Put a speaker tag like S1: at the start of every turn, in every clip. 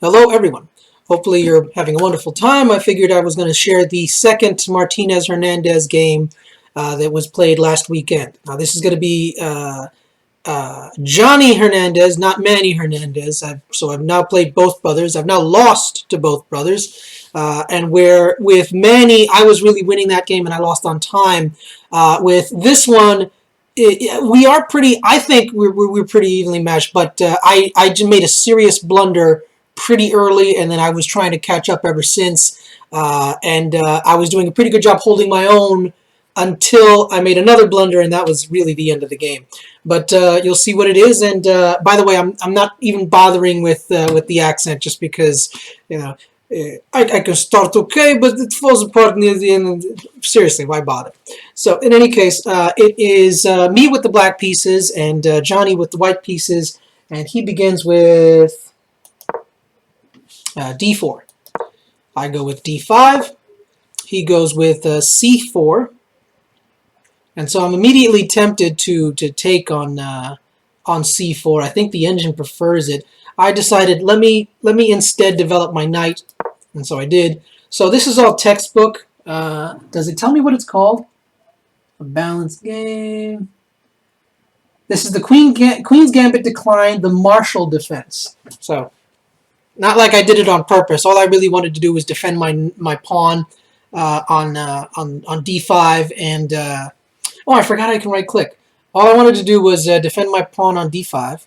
S1: Hello, everyone. Hopefully you're having a wonderful time. I figured I was going to share the second Martinez-Hernandez game that was played last weekend. Now, this is going to be Johnny Hernandez, not Manny Hernandez. So I've now played both brothers. I've now lost to both brothers. And where with Manny, I was really winning that game and I lost on time. With this one, we are pretty. I think we're pretty evenly matched, but I just made a serious blunder pretty early, and then I was trying to catch up ever since. And I was doing a pretty good job holding my own until I made another blunder, and that was really the end of the game. But you'll see what it is. And by the way, I'm not even bothering with the accent just because you know. I can start okay, but it falls apart near the end. Seriously, why bother? So in any case, it is me with the black pieces and Johnny with the white pieces, and he begins with d4. I go with d5. He goes with c4, and so I'm immediately tempted to take on c4. I think the engine prefers it. I decided let me instead develop my knight, and so I did. So this is all textbook. Does it tell me what it's called? A balanced game. This is the Queen's Gambit declined, the Marshall defense. So, not like I did it on purpose. All I really wanted to do was defend my pawn on d5, and oh, I forgot I can right click. All I wanted to do was defend my pawn on d5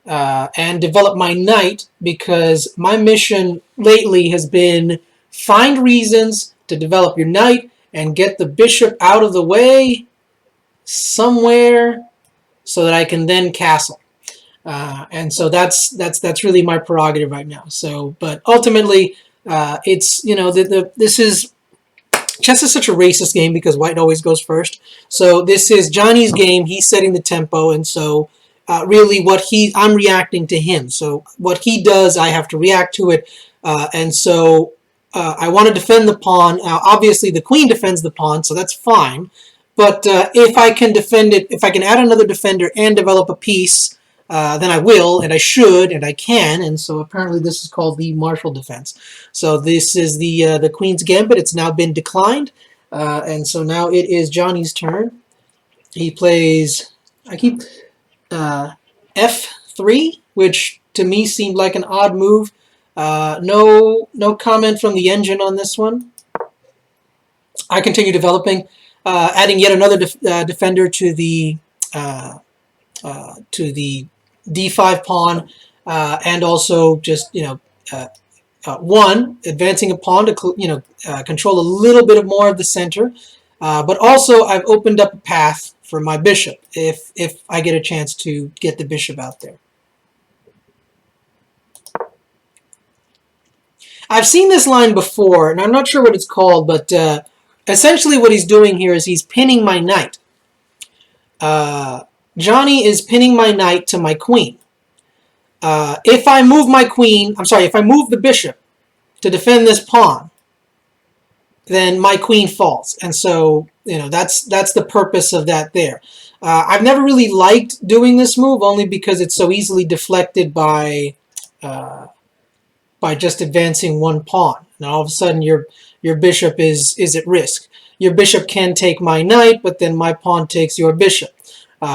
S1: and develop my knight, because my mission lately has been find reasons to develop your knight and get the bishop out of the way somewhere so that I can then castle. And so that's really my prerogative right now. So, but ultimately, it's this is chess is such a racist game because white always goes first. So this is Johnny's game. He's setting the tempo, and so really I'm reacting to him. So what he does, I have to react to it, and so I want to defend the pawn. Now, obviously, the queen defends the pawn, so that's fine. But if I can defend it, if I can add another defender and develop a piece, then I will, and I should, and I can. And so apparently this is called the Marshall defense. So this is the Queen's Gambit. It's now been declined. And so now it is Johnny's turn. He plays, I keep F3, which to me seemed like an odd move. No comment from the engine on this one. I continue developing, adding yet another defender to the d5 pawn, and also just one advancing a pawn to control a little bit more of the center, but also I've opened up a path for my bishop if I get a chance to get the bishop out there. I've seen this line before, and I'm not sure what it's called, but essentially what he's doing here is he's pinning my knight. Johnny is pinning my knight to my queen. If I move if I move the bishop to defend this pawn, then my queen falls. And so, that's the purpose of that there. I've never really liked doing this move, only because it's so easily deflected by just advancing one pawn. Now all of a sudden your bishop is at risk. Your bishop can take my knight, but then my pawn takes your bishop.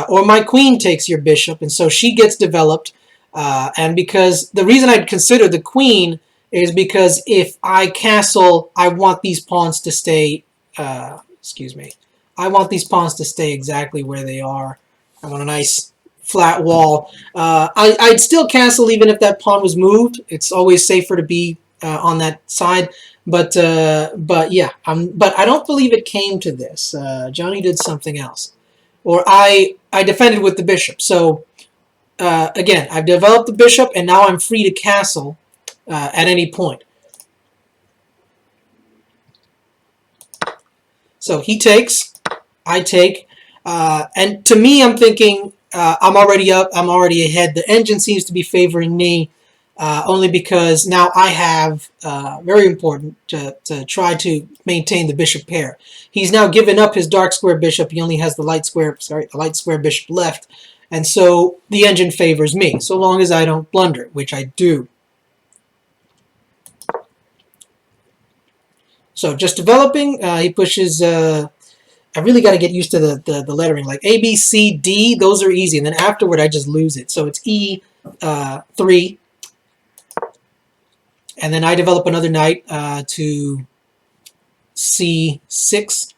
S1: Or my queen takes your bishop, and so she gets developed. And because the reason I'd consider the queen is because if I castle, I want these pawns to stay, I want these pawns to stay exactly where they are. I want a nice flat wall. I'd still castle even if that pawn was moved. It's always safer to be on that side. But yeah, but I don't believe it came to this. Johnny did something else. Or I defended with the bishop. So, again, I've developed the bishop, and now I'm free to castle at any point. So he takes, I take, and to me, I'm thinking I'm already up, I'm already ahead. The engine seems to be favoring me, only because now I have, very important, to try to maintain the bishop pair. He's now given up his dark square bishop. He only has the light square bishop left. And so the engine favors me, so long as I don't blunder, which I do. So just developing. He pushes. I really got to get used to the lettering. Like A, B, C, D, those are easy. And then afterward, I just lose it. So it's E 3. And then I develop another knight to C6.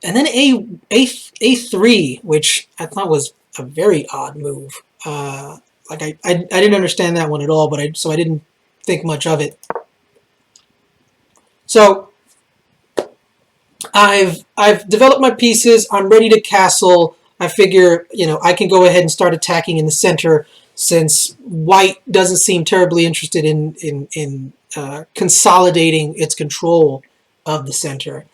S1: And then A3, which I thought was a very odd move. Like I didn't understand that one at all, but so I didn't think much of it. So I've developed my pieces. I'm ready to castle. I figure, I can go ahead and start attacking in the center, since white doesn't seem terribly interested in consolidating its control of the center.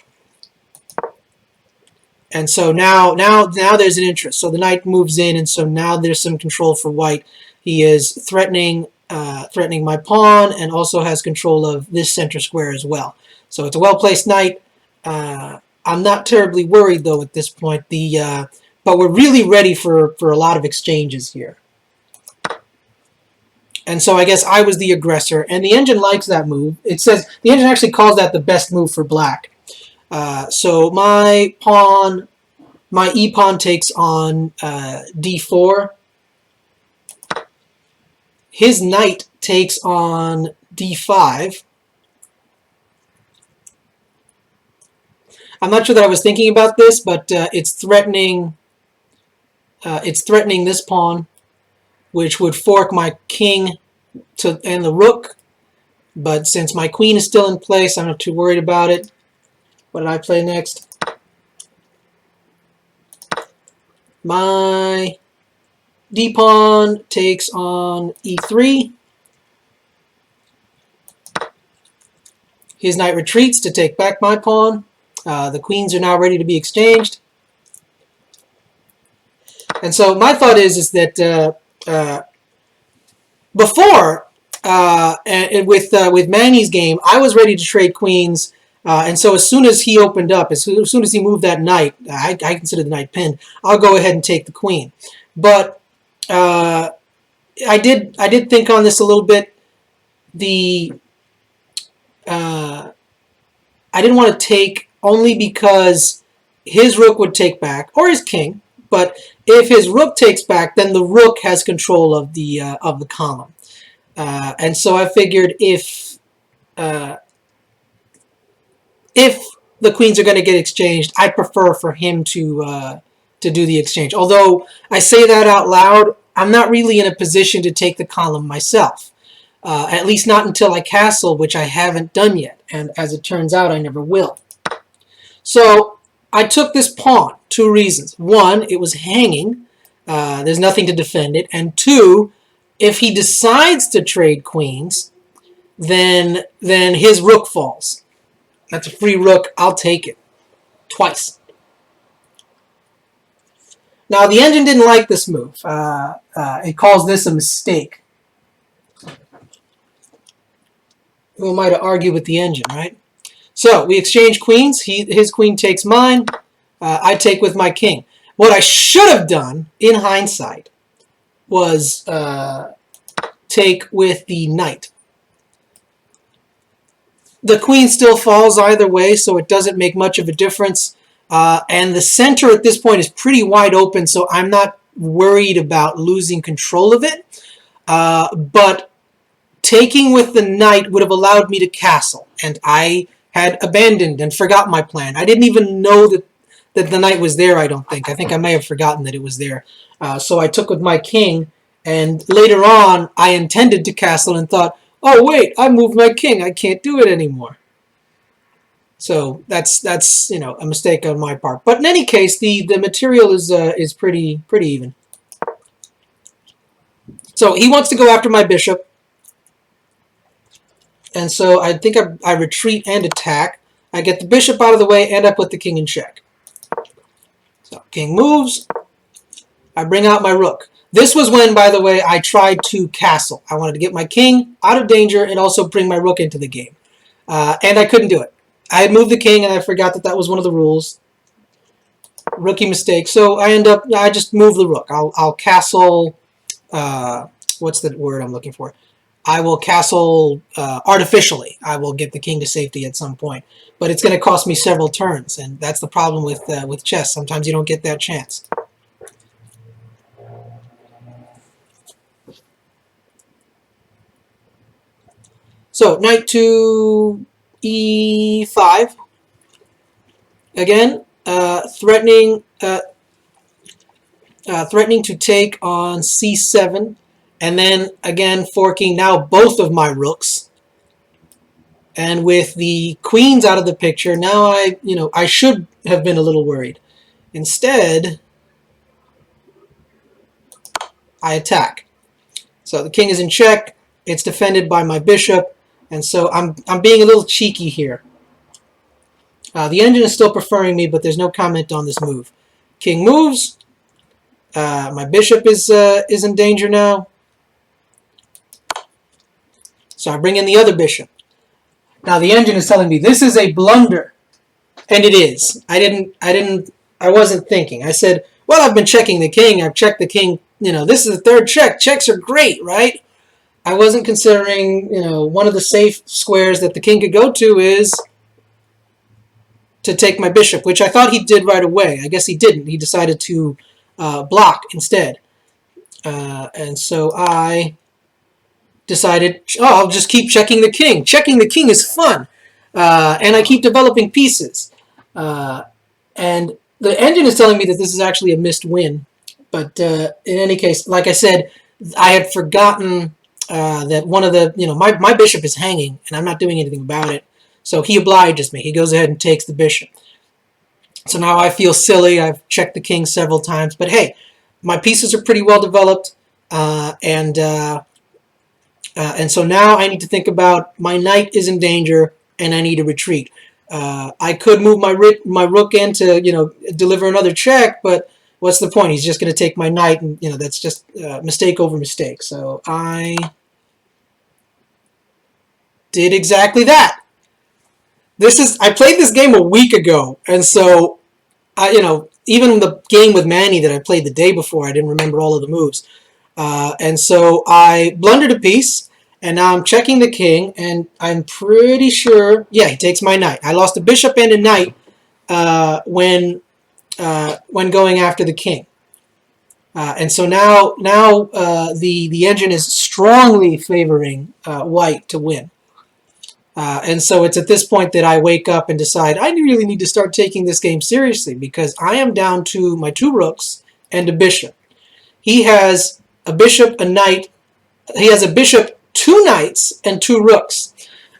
S1: And so now there's an interest. So the knight moves in, and so now there's some control for white. He is threatening my pawn, and also has control of this center square as well. So it's a well-placed knight. I'm not terribly worried though at this point. But we're really ready for a lot of exchanges here. And so I guess I was the aggressor, and the engine likes that move. It says the engine actually calls that the best move for black. So my e-pawn takes on d4. His knight takes on d5. I'm not sure that I was thinking about this, but it's threatening this pawn, which would fork my king and the rook. But since my queen is still in place, I'm not too worried about it. What did I play next? My d-pawn takes on e3. His knight retreats to take back my pawn. The queens are now ready to be exchanged. And so my thought is that before, and with Manny's game, I was ready to trade queens. And so as soon as he opened up, as soon as he moved that knight, I consider the knight pinned, I'll go ahead and take the queen. But I did think on this a little bit. I didn't want to take only because his rook would take back, or his king. But if his rook takes back, then the rook has control of the column. And so I figured if the queens are going to get exchanged, I prefer for him to do the exchange. Although I say that out loud, I'm not really in a position to take the column myself. At least not until I castle, which I haven't done yet. And as it turns out, I never will. So I took this pawn. 2 reasons. 1, it was hanging. There's nothing to defend it. And 2, if he decides to trade queens, then his rook falls. That's a free rook. I'll take it. Twice. Now, the engine didn't like this move. It calls this a mistake. Who am I to argue with the engine, right? So, we exchange queens. His queen takes mine. I take with my king. What I should have done, in hindsight, was take with the knight. The queen still falls either way, so it doesn't make much of a difference. And the center at this point is pretty wide open, so I'm not worried about losing control of it. But taking with the knight would have allowed me to castle, and I had abandoned and forgot my plan. I didn't even know that the knight was there, I don't think. I think I may have forgotten that it was there. So I took with my king, and later on, I intended to castle and thought, oh, wait, I moved my king. I can't do it anymore. So that's a mistake on my part. But in any case, the material is pretty even. So he wants to go after my bishop. And so I think I retreat and attack. I get the bishop out of the way, and I put the king in check. So king moves. I bring out my rook. This was when, by the way, I tried to castle. I wanted to get my king out of danger and also bring my rook into the game. And I couldn't do it. I had moved the king, and I forgot that was one of the rules. Rookie mistake. So I just move the rook. I'll castle. What's the word I'm looking for? I will castle artificially. I will get the king to safety at some point, but it's going to cost me several turns, and that's the problem with chess. Sometimes you don't get that chance. So knight to e5 again, threatening to take on c7, and then again forking now both of my rooks. And with the queens out of the picture, now I should have been a little worried. Instead, I attack. So the king is in check. It's defended by my bishop, and so I'm being a little cheeky here. The engine is still preferring me, but there's no comment on this move. King moves. My bishop is in danger now. So I bring in the other bishop. Now the engine is telling me this is a blunder, and it is. I wasn't thinking. I said, well, I've been checking the king. I've checked the king. This is the third check. Checks are great, right? I wasn't considering, one of the safe squares that the king could go to is to take my bishop, which I thought he did right away. I guess he didn't. He decided to block instead. And so I decided, I'll just keep checking the king. Checking the king is fun. And I keep developing pieces. And the engine is telling me that this is actually a missed win. But in any case, like I said, I had forgotten that one of the, my bishop is hanging, and I'm not doing anything about it. So he obliges me. He goes ahead and takes the bishop. So now I feel silly. I've checked the king several times. But hey, my pieces are pretty well developed. And so now I need to think about my knight is in danger, and I need to retreat. I could move my rook in to, deliver another check, but what's the point? He's just going to take my knight, and, that's just mistake over mistake. So I did exactly that. I played this game a week ago, and so even the game with Manny that I played the day before, I didn't remember all of the moves. And so I blundered a piece, and now I'm checking the king, and I'm pretty sure, yeah, he takes my knight. I lost a bishop and a knight when going after the king. And so now the engine is strongly favoring white to win. And so it's at this point that I wake up and decide I really need to start taking this game seriously, because I am down to my 2 rooks and a bishop. He has a bishop, a knight. He has a bishop, 2 knights, and 2 rooks.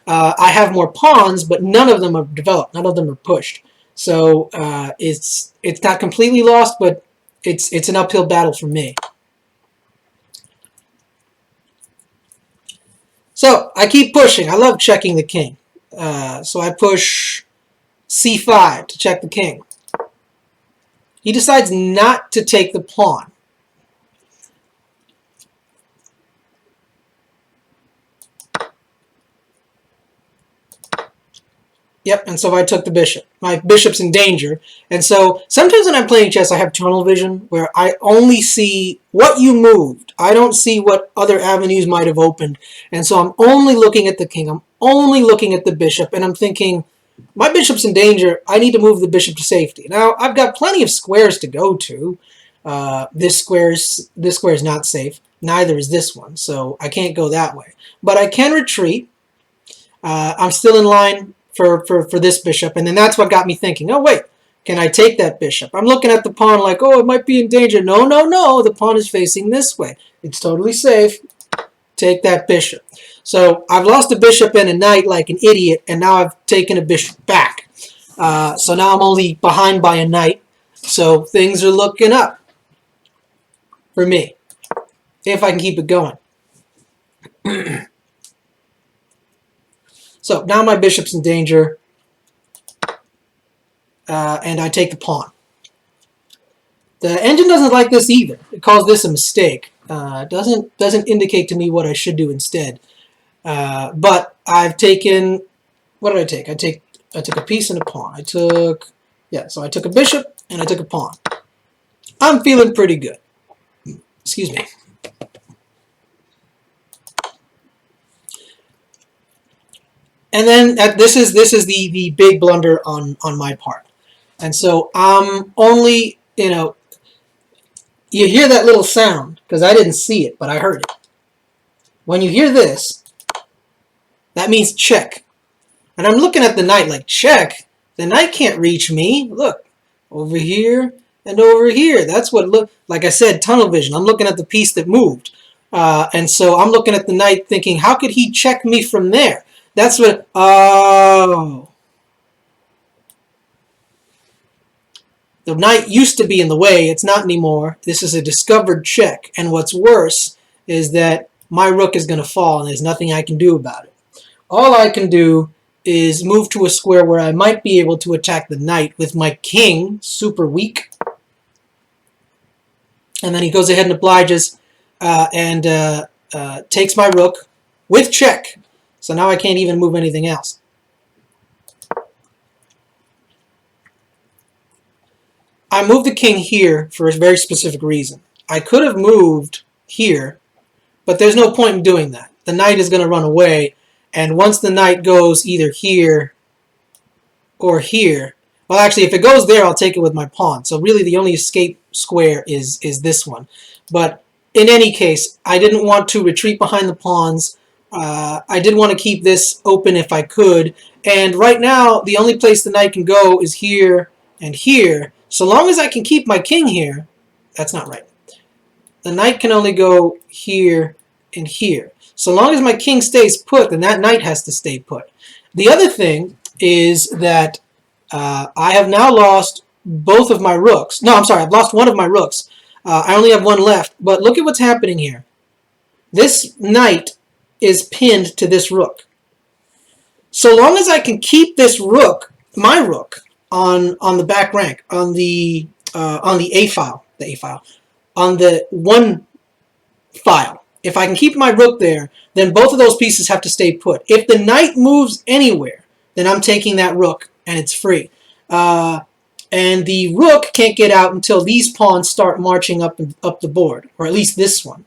S1: I have more pawns, but none of them are developed. None of them are pushed. So it's not completely lost, but it's an uphill battle for me. So I keep pushing. I love checking the king. So I push c5 to check the king. He decides not to take the pawn. Yep, and so I took the bishop. My bishop's in danger. And so sometimes when I'm playing chess, I have tunnel vision where I only see what you moved. I don't see what other avenues might have opened. And so I'm only looking at the king. I'm only looking at the bishop. And I'm thinking, my bishop's in danger. I need to move the bishop to safety. Now, I've got plenty of squares to go to. This square is not safe. Neither is this one. So I can't go that way. But I can retreat. I'm still in line for this bishop, and then that's what got me thinking, oh wait, can I take that bishop? I'm looking at the pawn like, oh, it might be in danger. No, the pawn is facing this way. It's totally safe. Take that bishop. So I've lost a bishop and a knight like an idiot, and now I've taken a bishop back. So now I'm only behind by a knight, so things are looking up for me, if I can keep it going. So now my bishop's in danger, and I take the pawn. The engine doesn't like this either. It calls this a mistake. Doesn't indicate to me what I should do instead. But I've taken, what did I take? I took a piece and a pawn. So I took a bishop and I took a pawn. I'm feeling pretty good. Excuse me. And then this is the big blunder on my part. And so I'm only, you hear that little sound because I didn't see it, but I heard it. When you hear this, that means check. And I'm looking at the knight like, check? The knight can't reach me. Look, over here and over here. That's what, like I said, tunnel vision. I'm looking at the piece that moved. And so I'm looking at the knight thinking, how could he check me from there? That's what, oh. The knight used to be in the way. It's not anymore. This is a discovered check. And what's worse is that my rook is going to fall and there's nothing I can do about it. All I can do is move to a square where I might be able to attack the knight with my king, super weak. And then he goes ahead and obliges and takes my rook with check. So now I can't even move anything else. I moved the king here for a very specific reason. I could have moved here, but there's no point in doing that. The knight is going to run away, and once the knight goes either here or here, well, actually, if it goes there, I'll take it with my pawn. So really, the only escape square is this one. But in any case, I didn't want to retreat behind the pawns. I did want to keep this open if I could. And right now, the only place the knight can go is here and here. So long as I can keep my king here, that's not right. The knight can only go here and here. So long as my king stays put, then that knight has to stay put. The other thing is that I have now lost both of my rooks. No, I'm sorry, I've lost one of my rooks. I only have one left. But look at what's happening here. This knight is pinned to this rook. So long as I can keep this rook, my rook, on the back rank, on the A file, on the 1 file. If I can keep my rook there, then both of those pieces have to stay put. If the knight moves anywhere, then I'm taking that rook and it's free. And the rook can't get out until these pawns start marching up the board, or at least this one.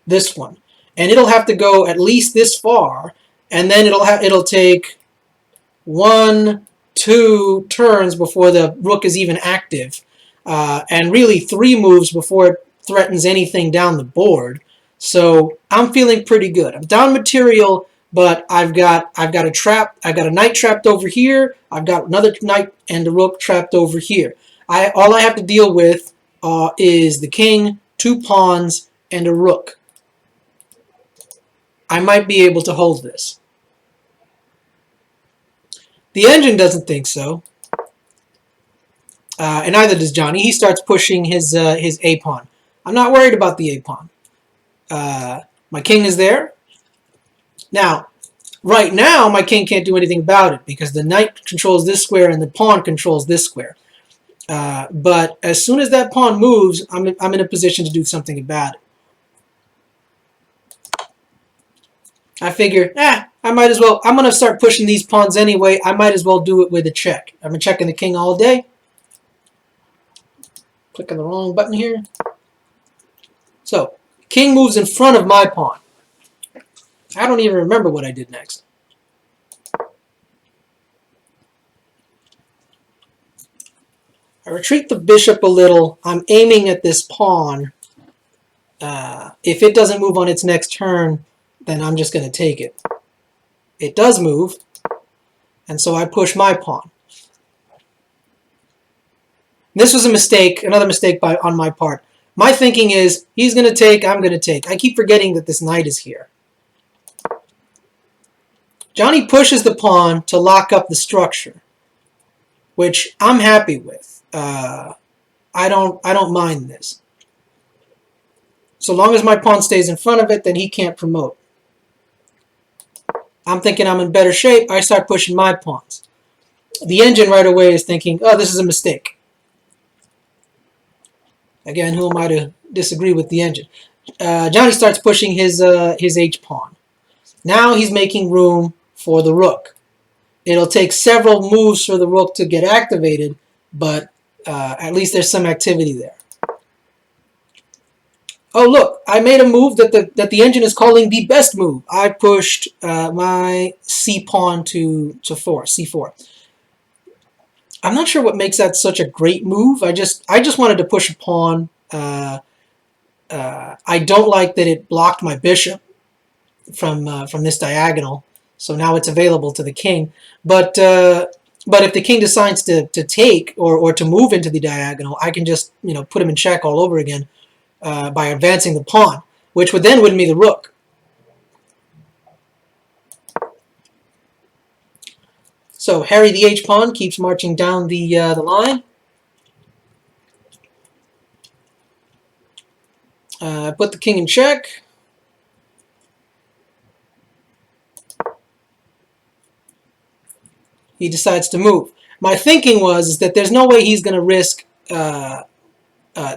S1: This one. And it'll have to go at least this far, and then it'll take 1, 2 turns before the rook is even active, and really 3 moves before it threatens anything down the board. So I'm feeling pretty good. I'm down material, but I've got a trap. I've got a knight trapped over here. I've got another knight and a rook trapped over here. All I have to deal with is the king, 2 pawns, and a rook. I might be able to hold this. The engine doesn't think so, and neither does Johnny. He starts pushing his A-pawn. I'm not worried about the A-pawn. My king is there. Now, right now, my king can't do anything about it because the knight controls this square and the pawn controls this square. But as soon as that pawn moves, I'm in a position to do something about it. I figure, I might as well. I'm going to start pushing these pawns anyway. I might as well do it with a check. I've been checking the king all day. Clicking the wrong button here. So, king moves in front of my pawn. I don't even remember what I did next. I retreat the bishop a little. I'm aiming at this pawn. If it doesn't move on its next turn, then I'm just going to take it. It does move, and so I push my pawn. This was a mistake, another mistake on my part. My thinking is, he's going to take, I'm going to take. I keep forgetting that this knight is here. Johnny pushes the pawn to lock up the structure, which I'm happy with. I don't mind this. So long as my pawn stays in front of it, then he can't promote. I'm thinking I'm in better shape. I start pushing my pawns. The engine right away is thinking, oh, this is a mistake. Again, who am I to disagree with the engine? Johnny starts pushing his H-pawn. Now he's making room for the rook. It'll take several moves for the rook to get activated, but at least there's some activity there. Oh look, I made a move that the engine is calling the best move. I pushed my c pawn to 4, c4. I'm not sure what makes that such a great move. I just wanted to push a pawn. I don't like that it blocked my bishop from this diagonal, so now it's available to the king. But if the king decides to take or to move into the diagonal, I can just put him in check all over again by advancing the pawn, which would then win me the rook. So Harry the h-pawn keeps marching down the line. Put the king in check. He decides to move. My thinking was that there's no way he's going to risk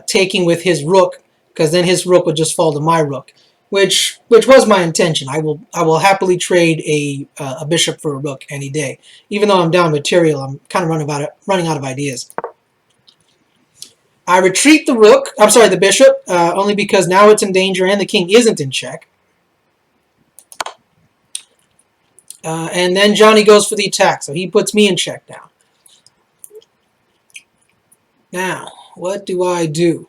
S1: taking with his rook, because then his rook would just fall to my rook, which was my intention. I will happily trade a bishop for a rook any day. Even though I'm down material, I'm kind of running out of ideas. I retreat the rook. I'm sorry, the bishop, only because now it's in danger and the king isn't in check. And then Johnny goes for the attack, so he puts me in check now. Now, what do I do?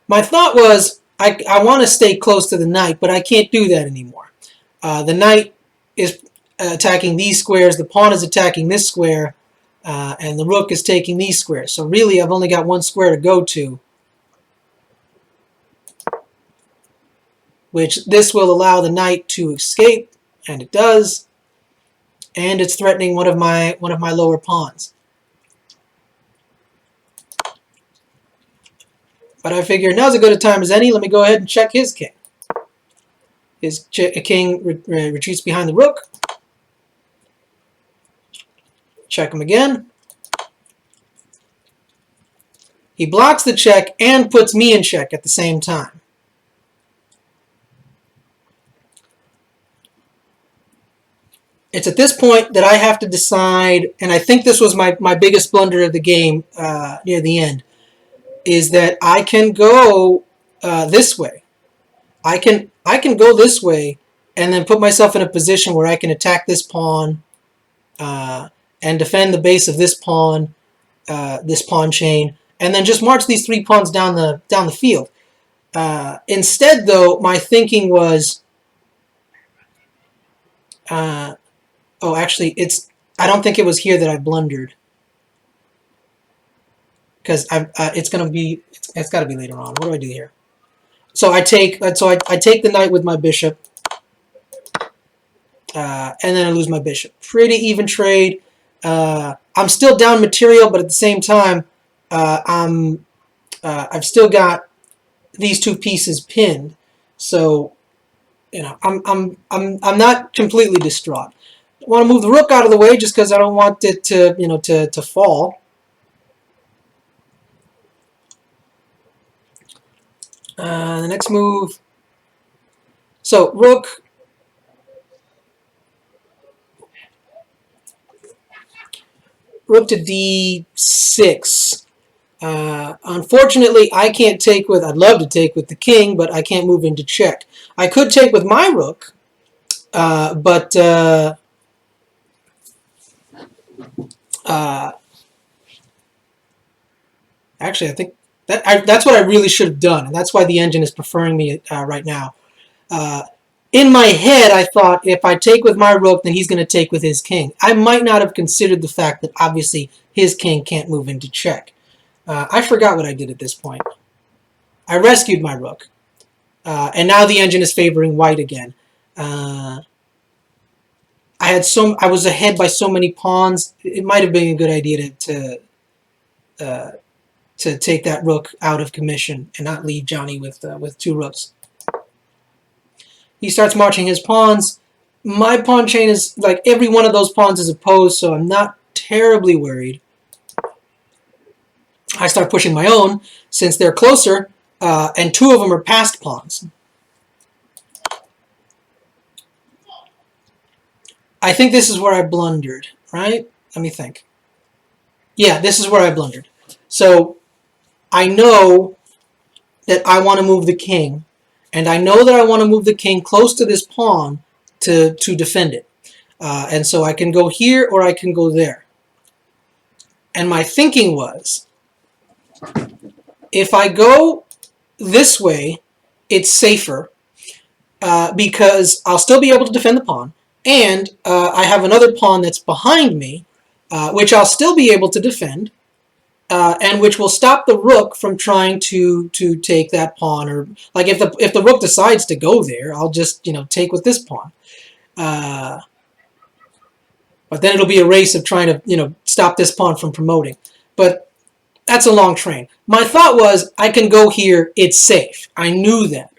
S1: My thought was, I want to stay close to the knight, but I can't do that anymore. The knight is attacking these squares, the pawn is attacking this square, and the rook is taking these squares. So really, I've only got one square to go to, which this will allow the knight to escape, and it does. And it's threatening one of my lower pawns. But I figure now's as good a time as any. Let me go ahead and check his king. His king retreats behind the rook. Check him again. He blocks the check and puts me in check at the same time. It's at this point that I have to decide, and I think this was my biggest blunder of the game near the end, is that I can go this way. I can go this way and then put myself in a position where I can attack this pawn and defend the base of this pawn chain, and then just march these 3 pawns down the field. Instead, though, my thinking was, oh, actually, I don't think it was here that I blundered, because it's got to be later on. What do I do here? So I take the knight with my bishop, and then I lose my bishop. Pretty even trade. I'm still down material, but at the same time, I've still got these 2 pieces pinned. So I'm not completely distraught. I want to move the rook out of the way just because I don't want it to fall. The next move. So rook. Rook to d6. Unfortunately, I can't take with. I'd love to take with the king, but I can't move into check. I could take with my rook, but actually, I think that's what I really should have done, and that's why the engine is preferring me right now. In my head, I thought if I take with my rook, then he's going to take with his king. I might not have considered the fact that obviously his king can't move into check. I forgot what I did at this point. I rescued my rook, and now the engine is favoring white again. I was ahead by so many pawns. It might have been a good idea to take that rook out of commission and not leave Johnny with 2 rooks. He starts marching his pawns. My pawn chain is, like, every one of those pawns is opposed, so I'm not terribly worried. I start pushing my own, since they're closer, and 2 of them are passed pawns. I think this is where I blundered, right? Let me think. Yeah, this is where I blundered. So I know that I want to move the king, and I know that I want to move the king close to this pawn to defend it. And so I can go here or I can go there. And my thinking was, if I go this way, it's safer because I'll still be able to defend the pawn, and I have another pawn that's behind me, which I'll still be able to defend, and which will stop the rook from trying to take that pawn. Or like if the rook decides to go there, I'll just take with this pawn. But then it'll be a race of trying to stop this pawn from promoting. But that's a long train. My thought was I can go here. It's safe. I knew that.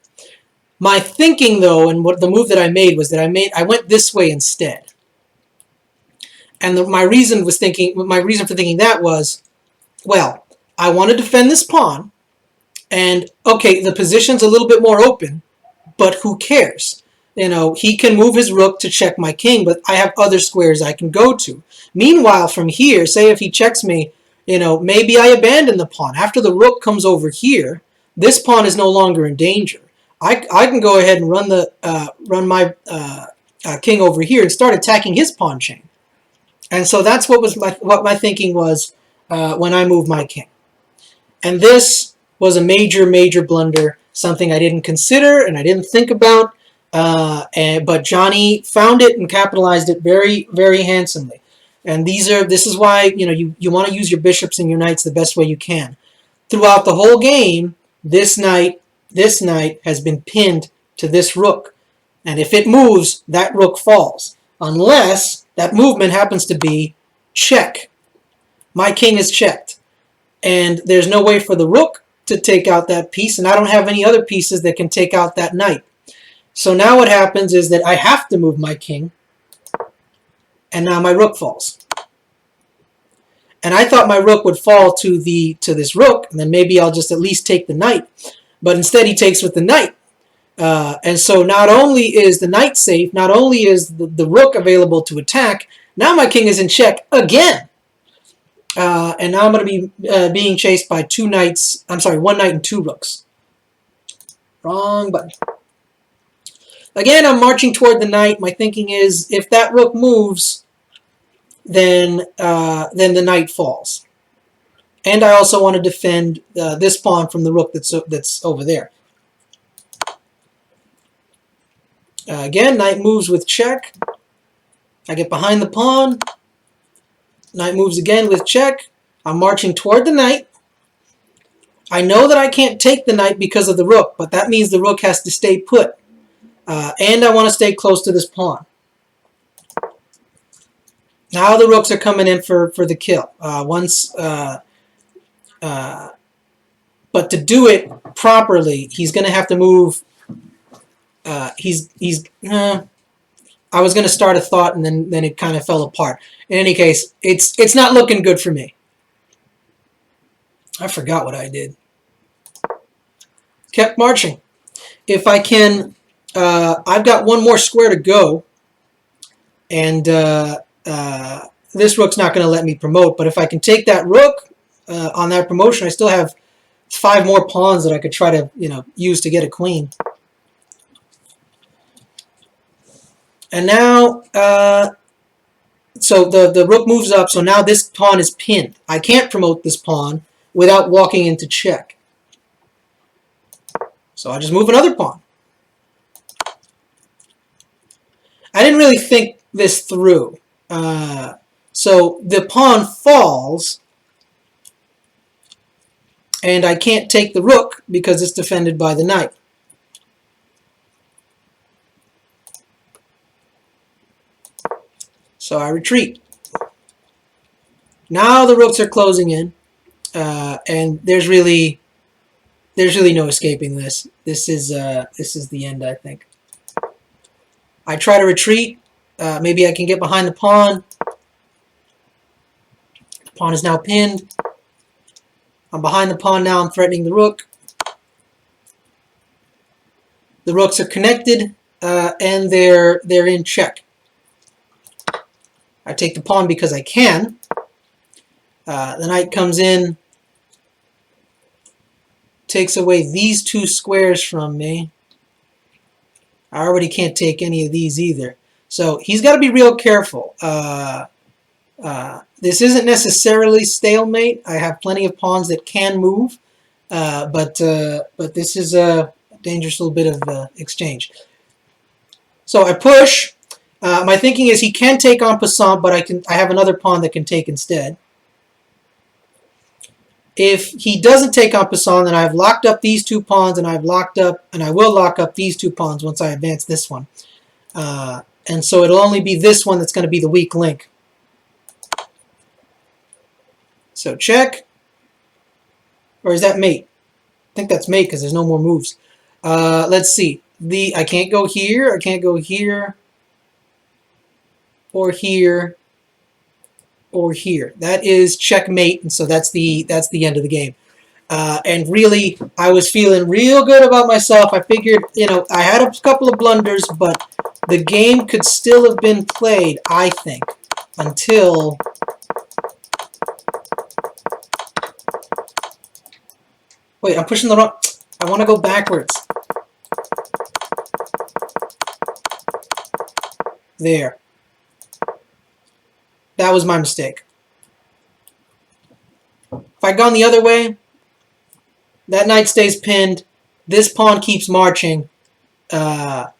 S1: My thinking though, and what the move that I made was that I went this way instead. And my reason for thinking that was, well, I want to defend this pawn, and okay, the position's a little bit more open, but who cares? He can move his rook to check my king, but I have other squares I can go to. Meanwhile, from here, say if he checks me, maybe I abandon the pawn. After the rook comes over here, this pawn is no longer in danger. I can go ahead and run my king over here and start attacking his pawn chain. And so that's what my thinking was when I moved my king. And this was a major, major blunder, something I didn't consider and I didn't think about. But Johnny found it and capitalized it very, very handsomely. And this is why you want to use your bishops and your knights the best way you can. Throughout the whole game, this knight has been pinned to this rook. And if it moves, that rook falls. Unless that movement happens to be check. My king is checked. And there's no way for the rook to take out that piece, and I don't have any other pieces that can take out that knight. So now what happens is that I have to move my king, and now my rook falls. And I thought my rook would fall to this rook, and then maybe I'll just at least take the knight. But instead he takes with the knight. And so not only is the knight safe, not only is the rook available to attack, now my king is in check again. And now I'm going to be being chased by one knight and two rooks. Wrong button. Again, I'm marching toward the knight. My thinking is, if that rook moves, then the knight falls. And I also want to defend this pawn from the rook that's over there. Again, knight moves with check. I get behind the pawn. Knight moves again with check. I'm marching toward the knight. I know that I can't take the knight because of the rook, but that means the rook has to stay put. And I want to stay close to this pawn. Now the rooks are coming in for the kill. But to do it properly, he's going to have to move. I was going to start a thought, and then it kind of fell apart. In any case, it's not looking good for me. I forgot what I did. Kept marching. If I can, I've got one more square to go, and this rook's not going to let me promote. But if I can take that rook on that promotion, I still have 5 more pawns that I could try to use to get a queen. And now, so the rook moves up, so now this pawn is pinned. I can't promote this pawn without walking into check. So I just move another pawn. I didn't really think this through. So the pawn falls, and I can't take the rook because it's defended by the knight. So I retreat. Now the rooks are closing in, and there's really no escaping this. This is the end, I think. I try to retreat. Maybe I can get behind the pawn. The pawn is now pinned. I'm behind the pawn now. I'm threatening the rook. The rooks are connected, and they're in check. I take the pawn because I can. The knight comes in, takes away these 2 squares from me. I already can't take any of these either. So he's got to be real careful. This isn't necessarily stalemate. I have plenty of pawns that can move, but this is a dangerous little bit of exchange. So I push. My thinking is he can take en passant, but I have another pawn that can take instead. If he doesn't take en passant, then I've locked up these 2 pawns, and I will lock up these 2 pawns once I advance this one. And so it'll only be this one that's going to be the weak link. So check. Or is that mate? I think that's mate because there's no more moves. Let's see. I can't go here. I can't go here. Or here. Or here. That is checkmate, and so that's the end of the game. And really, I was feeling real good about myself. I figured, I had a couple of blunders, but the game could still have been played, I think, until... Wait, I'm pushing the wrong... I want to go backwards. There. That was my mistake. If I'd gone the other way, that knight stays pinned. This pawn keeps marching. I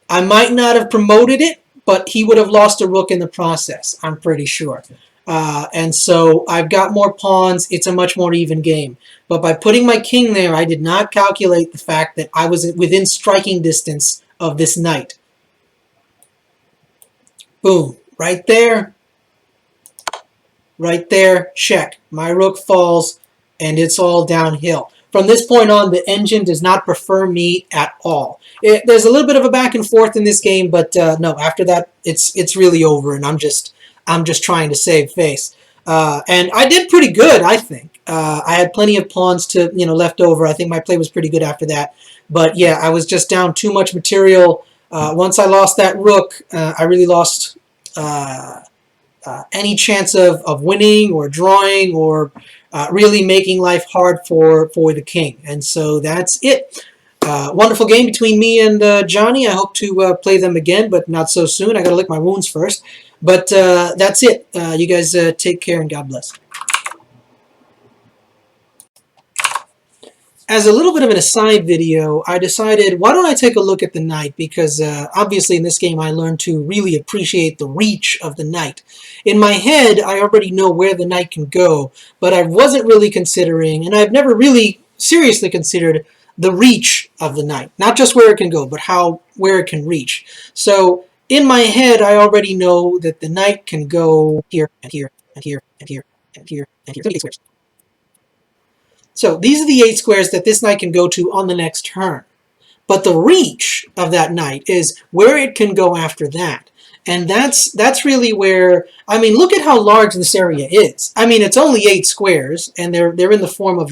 S1: might not have promoted it, but he would have lost a rook in the process, I'm pretty sure. And so I've got more pawns. It's a much more even game. But by putting my king there, I did not calculate the fact that I was within striking distance of this knight. Boom. Right there. Right there. Check. My rook falls, and it's all downhill. From this point on, the engine does not prefer me at all. There's a little bit of a back and forth in this game, but no, after that, it's really over, and I'm just trying to save face. And I did pretty good, I think. I had plenty of pawns to left over. I think my play was pretty good after that. But yeah, I was just down too much material. Once I lost that rook, I really lost any chance of winning or drawing or really making life hard for the king. And so that's it. Wonderful game between me and Johnny. I hope to play them again, but not so soon. I got to lick my wounds first. But that's it. You guys take care and God bless. As a little bit of an aside video, I decided, why don't I take a look at the knight? Because obviously in this game I learned to really appreciate the reach of the knight. In my head, I already know where the knight can go, but I wasn't really considering, and I've never really seriously considered the reach of the knight. Not just where it can go, but where it can reach. So in my head, I already know that the knight can go here, and here, and here, and here, and here, and here. 8 squares. So these are the 8 squares that this knight can go to on the next turn. But the reach of that knight is where it can go after that. And that's really where, I mean, look at how large this area is. I mean, it's only 8 squares, and they're in the form of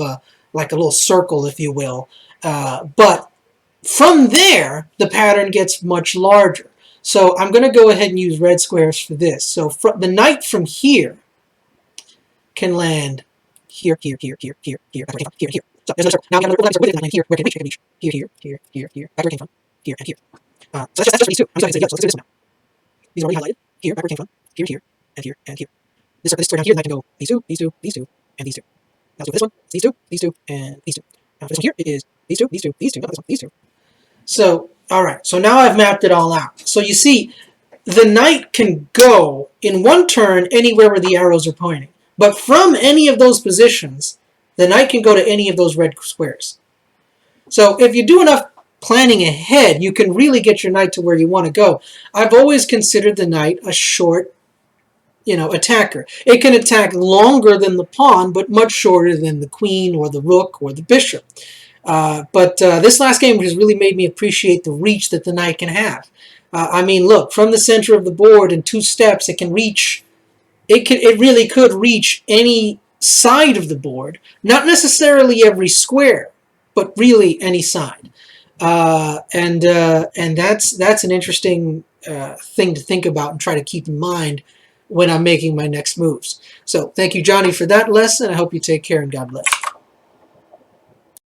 S1: like a little circle, if you will. But from there, the pattern gets much larger. So I'm going to go ahead and use red squares for this. So the knight from here can land here, here, here, here, here, here, here, here. So there's no circle. Now we have another circle with it, and here, where it can reach, Here, here, here, here, here, back where it came from, here, and here. So that's just for these two. I'm just going to say, so let's do this one now. These are already highlighted. Here, back where it came from, here, here, and here, and here. This square down here, then I can go these two, these two, these two, and these two. Now let's do this one, these two, and these two. Now for this one here, it is these two, these two, these two, not this one, these two. So, alright, so now I've mapped it all out. So you see, the knight can go in one turn anywhere where the arrows are pointing. But from any of those positions, the knight can go to any of those red squares. So if you do enough planning ahead, you can really get your knight to where you want to go. I've always considered the knight a short, attacker. It can attack longer than the pawn, but much shorter than the queen or the rook or the bishop. But this last game has really made me appreciate the reach that the knight can have. I mean, look, from the center of the board in 2 steps, it can reach. It really could reach any side of the board, not necessarily every square, but really any side. And that's an interesting thing to think about and try to keep in mind when I'm making my next moves. So thank you, Johnny, for that lesson. I hope you take care and God bless.